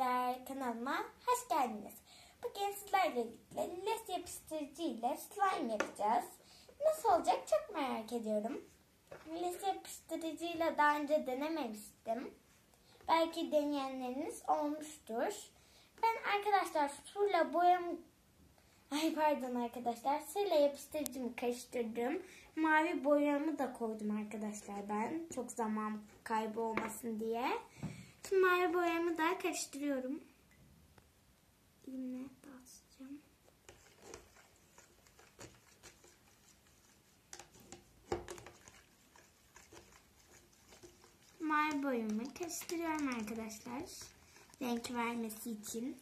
arkadaşlar, kanalıma hoş geldiniz. Bugün sizlerle birlikte les yapıştırıcı ile slime yapacağız. Nasıl olacak çok merak ediyorum. Les yapıştırıcı ile daha önce denememiştim. Belki deneyenleriniz olmuştur. Ben arkadaşlar suyla yapıştırıcımı karıştırdım. Mavi boyamı da koydum arkadaşlar ben. Çok zaman kaybı olmasın diye. Şimdi mavi boyamı da karıştırıyorum. Elimle dağıtacağım. Mavi boyamı karıştırıyorum arkadaşlar. Renk vermesi için.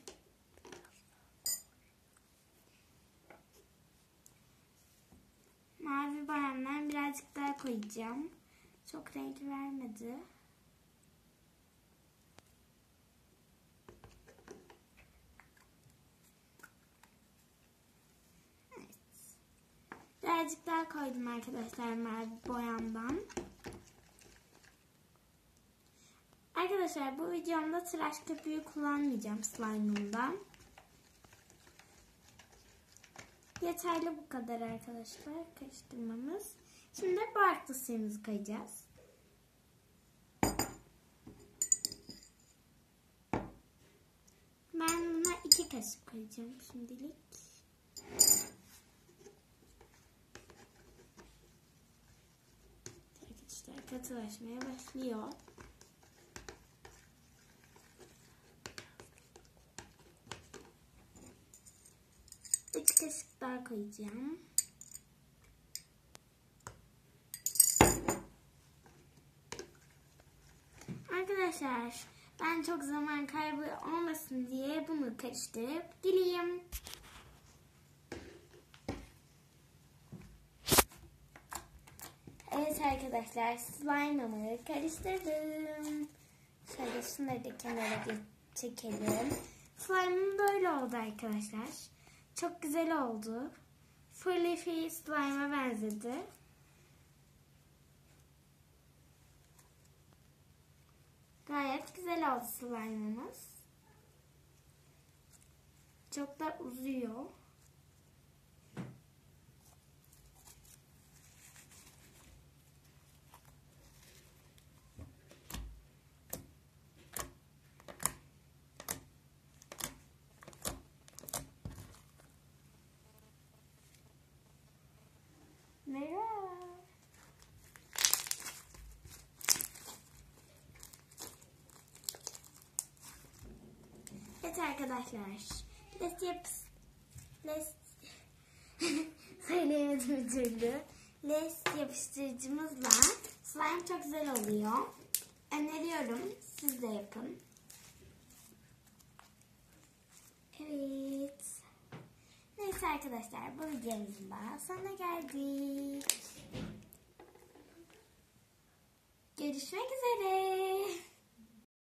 Mavi boyamdan birazcık daha koyacağım. Çok renk vermedi. Evet. Birazcık daha koydum arkadaşlar mavi boyamdan. Arkadaşlar bu videomda tıraş köpüğü kullanmayacağım slime'ımdan. Yeterli bu kadar arkadaşlar karıştırmamız. Şimdi bardak suyumuzu koyacağız. Ben buna 2 kaşık koyacağım şimdilik. Arkadaşlar katılaşmaya başlıyor. Üç kaşık daha koyacağım. Arkadaşlar ben çok zaman kaybı olmasın diye bunu karıştırıp geleyim. Evet arkadaşlar slime'ımı karıştırdım. Şöyle şunları da kenara çekelim. Slime'ım böyle oldu arkadaşlar. Çok güzel oldu. Fluffy slime'a benzedi. Gayet güzel oldu slime'ımız. Çok da uzuyor. Merhaba. Evet arkadaşlar. Söyleyemedim bir türlü. Les yapıştırıcımızla slime çok güzel oluyor. Öneriyorum. Siz de yapın. Evet. Neyse arkadaşlar bu videomuzun da sonuna geldik. Görüşmek üzere.